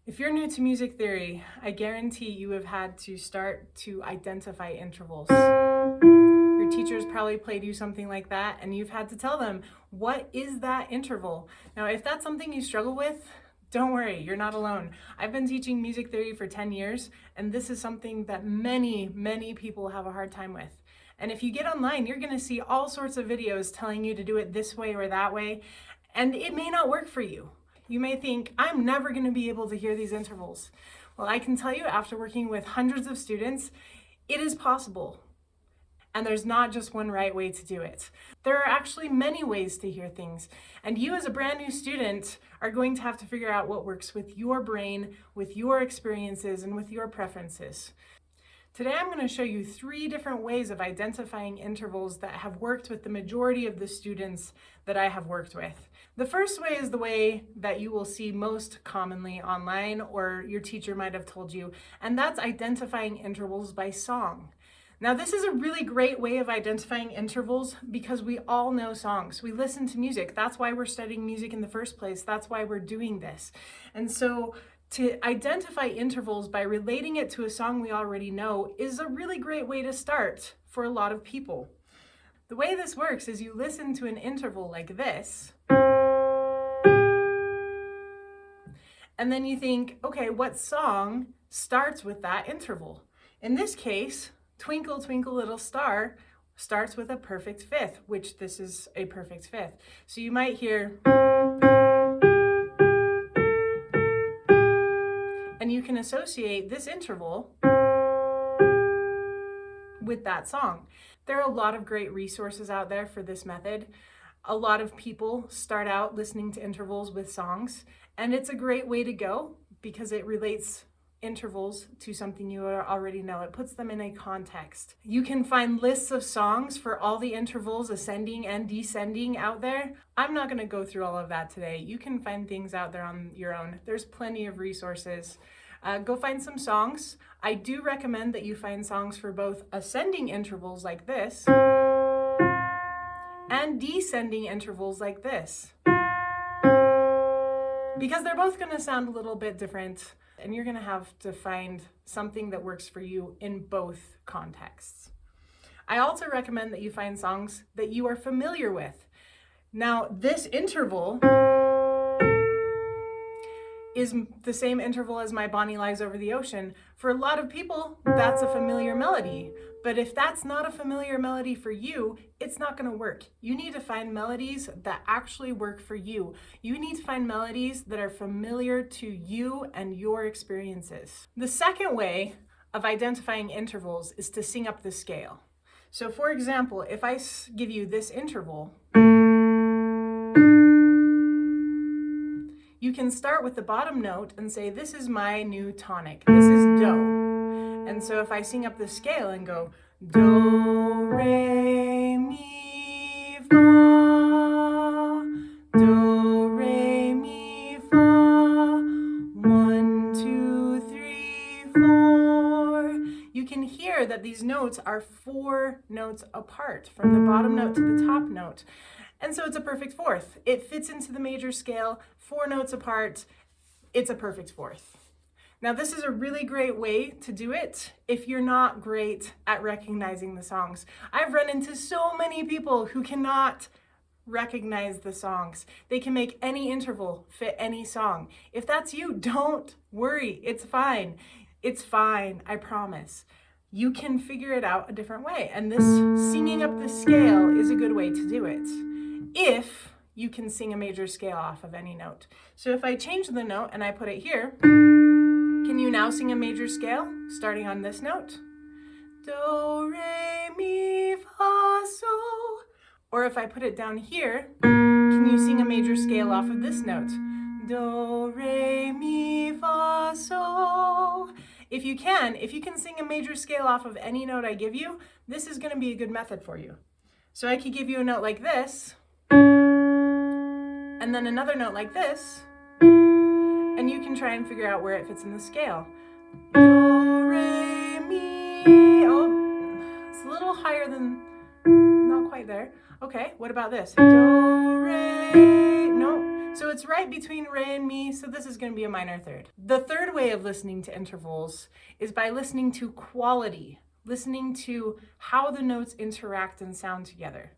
If you're new to music theory, I guarantee you have had to start to identify intervals. Your teachers probably played you something like that, and you've had to tell them, what is that interval? Now, if that's something you struggle with, don't worry, you're not alone. I've been teaching music theory for 10 years, and this is something that many people have a hard time with. And if you get online, you're gonna see all sorts of videos telling you to do it this way or that way, and it may not work for you. You may think, I'm never gonna be able to hear these intervals. Well, I can tell you after working with hundreds of students, it is possible. And there's not just one right way to do it. There are actually many ways to hear things. And you as a brand new student are going to have to figure out what works with your brain, with your experiences, and with your preferences. Today I'm going to show you 3 different ways of identifying intervals that have worked with the majority of the students that I have worked with. The first way is the way that you will see most commonly online, or your teacher might have told you, and that's identifying intervals by song. Now, this is a really great way of identifying intervals because we all know songs. We listen to music. That's why we're studying music in the first place. That's why we're doing this. And so to identify intervals by relating it to a song we already know is a really great way to start for a lot of people. The way this works is you listen to an interval like this, and then you think, okay, what song starts with that interval? In this case, Twinkle, Twinkle, Little Star starts with a perfect fifth, which this is a perfect fifth. So you might hear, and you can associate this interval with that song. There are a lot of great resources out there for this method. A lot of people start out listening to intervals with songs, and it's a great way to go because it relates intervals to something you already know. It puts them in a context. You can find lists of songs for all the intervals, ascending and descending, out there. I'm not going to go through all of that today. You can find things out there on your own. There's plenty of resources. Go find some songs. I do recommend that you find songs for both ascending intervals like this and descending intervals like this, because they're both going to sound a little bit different, and you're going to have to find something that works for you in both contexts. I also recommend that you find songs that you are familiar with. Now, this interval is the same interval as My Bonnie Lies Over the Ocean. For a lot of people, that's a familiar melody. But if that's not a familiar melody for you, it's not going to work. You need to find melodies that actually work for you. You need to find melodies that are familiar to you and your experiences. The second way of identifying intervals is to sing up the scale. So for example, if I give you this interval, you can start with the bottom note and say, this is my new tonic. This is Do. And so if I sing up the scale and go, Do, Re, Mi, Fa, Do, Re, Mi, Fa, 1, 2, 3, 4. You can hear that these notes are 4 notes apart, from the bottom note to the top note. And so it's a perfect fourth. It fits into the major scale, 4 notes apart. It's a perfect fourth. Now, this is a really great way to do it if you're not great at recognizing the songs. I've run into so many people who cannot recognize the songs. They can make any interval fit any song. If that's you, don't worry. It's fine. It's fine, I promise. You can figure it out a different way. And this singing up the scale is a good way to do it, if you can sing a major scale off of any note. So if I change the note and I put it here, can you now sing a major scale starting on this note? Do, re, mi, fa, so. Or if I put it down here, can you sing a major scale off of this note? Do, re, mi, fa, so. If you can sing a major scale off of any note I give you, this is going to be a good method for you. So I could give you a note like this, and then another note like this, and you can try and figure out where it fits in the scale. Do, re, mi. Oh, it's a little higher than, not quite there. Okay, what about this? Do, re, no. So it's right between re and mi, so this is going to be a minor third. The third way of listening to intervals is by listening to quality, listening to how the notes interact and sound together.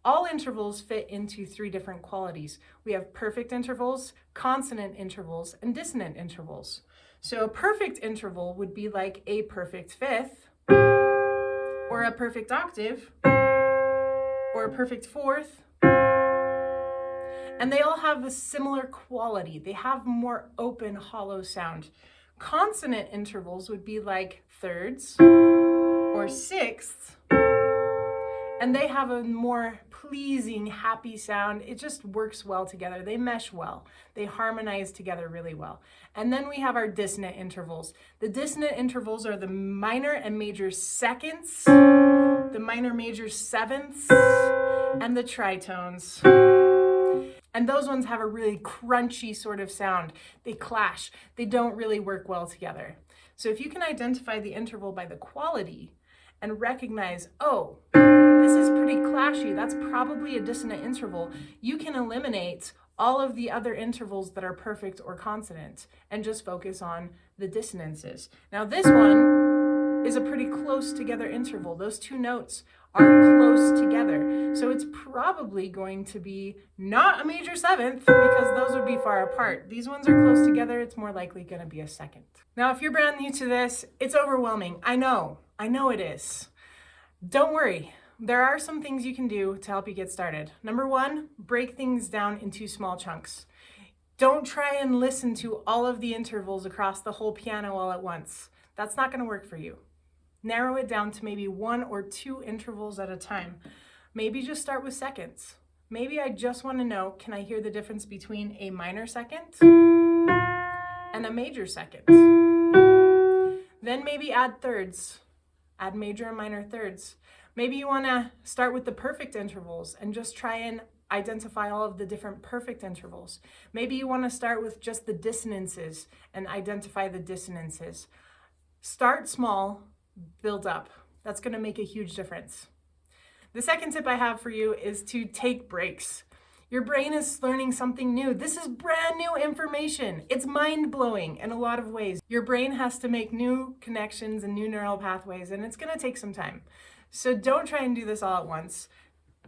All intervals fit into 3 different qualities. We have perfect intervals, consonant intervals, and dissonant intervals. So a perfect interval would be like a perfect fifth, or a perfect octave, or a perfect fourth. And they all have a similar quality. They have more open, hollow sound. Consonant intervals would be like thirds or sixths, and they have a more pleasing, happy sound. It just works well together. They mesh well. They harmonize together really well. And then we have our dissonant intervals. The dissonant intervals are the minor and major seconds, the minor major sevenths, and the tritones. And those ones have a really crunchy sort of sound. They clash. They don't really work well together. So if you can identify the interval by the quality and recognize, oh, this is pretty clashy, that's probably a dissonant interval, you can eliminate all of the other intervals that are perfect or consonant and just focus on the dissonances. Now this one is a pretty close together interval. Those 2 notes are close together. So it's probably going to be not a major seventh because those would be far apart. These ones are close together. It's more likely going to be a second. Now, if you're brand new to this, it's overwhelming. I know it is. Don't worry. There are some things you can do to help you get started. Number 1, break things down into small chunks. Don't try and listen to all of the intervals across the whole piano all at once. That's not going to work for you. Narrow it down to maybe 1 or 2 intervals at a time. Maybe just start with seconds. Maybe I just want to know, can I hear the difference between a minor second and a major second? Then maybe add thirds. Add major and minor thirds. Maybe you want to start with the perfect intervals and just try and identify all of the different perfect intervals. Maybe you want to start with just the dissonances and identify the dissonances. Start small, build up. That's going to make a huge difference. The second tip I have for you is to take breaks. Your brain is learning something new. This is brand new information. It's mind-blowing in a lot of ways. Your brain has to make new connections and new neural pathways, and it's going to take some time. So don't try and do this all at once.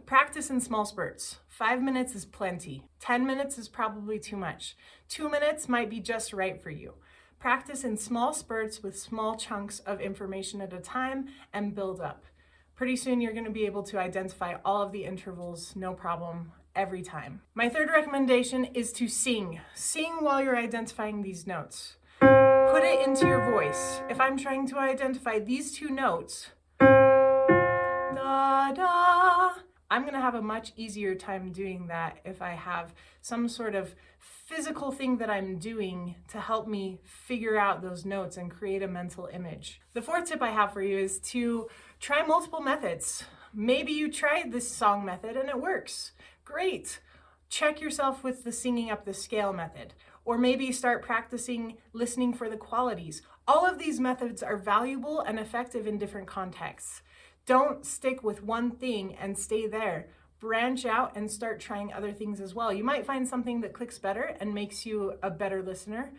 Practice in small spurts. 5 minutes is plenty. 10 minutes is probably too much. 2 minutes might be just right for you. Practice in small spurts with small chunks of information at a time and build up. Pretty soon you're going to be able to identify all of the intervals, no problem, every time. My third recommendation is to sing. Sing while you're identifying these notes. Put it into your voice. If I'm trying to identify these 2 notes, da, da, I'm going to have a much easier time doing that if I have some sort of physical thing that I'm doing to help me figure out those notes and create a mental image. The fourth tip I have for you is to try multiple methods. Maybe you tried this song method and it works. Great. Check yourself with the singing up the scale method. Or maybe start practicing listening for the qualities. All of these methods are valuable and effective in different contexts. Don't stick with one thing and stay there. Branch out and start trying other things as well. You might find something that clicks better and makes you a better listener,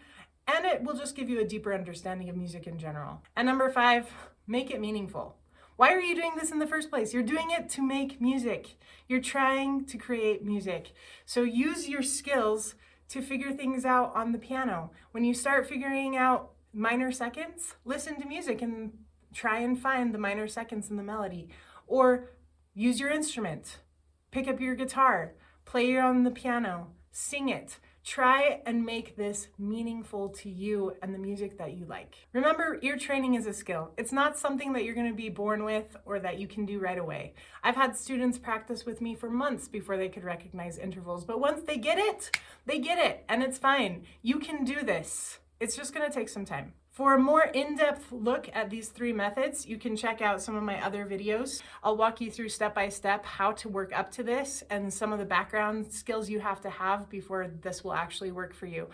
and it will just give you a deeper understanding of music in general. And number 5, make it meaningful. Why are you doing this in the first place? You're doing it to make music. You're trying to create music. So use your skills to figure things out on the piano. When you start figuring out minor seconds, listen to music and try and find the minor seconds in the melody. Or use your instrument. Pick up your guitar, play on the piano, sing it. Try and make this meaningful to you and the music that you like. Remember, ear training is a skill. It's not something that you're going to be born with or that you can do right away. I've had students practice with me for months before they could recognize intervals, but once they get it, and it's fine. You can do this. It's just going to take some time. For a more in-depth look at these 3 methods, you can check out some of my other videos. I'll walk you through step-by-step how to work up to this and some of the background skills you have to have before this will actually work for you.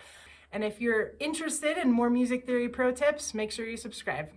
And if you're interested in more music theory pro tips, make sure you subscribe.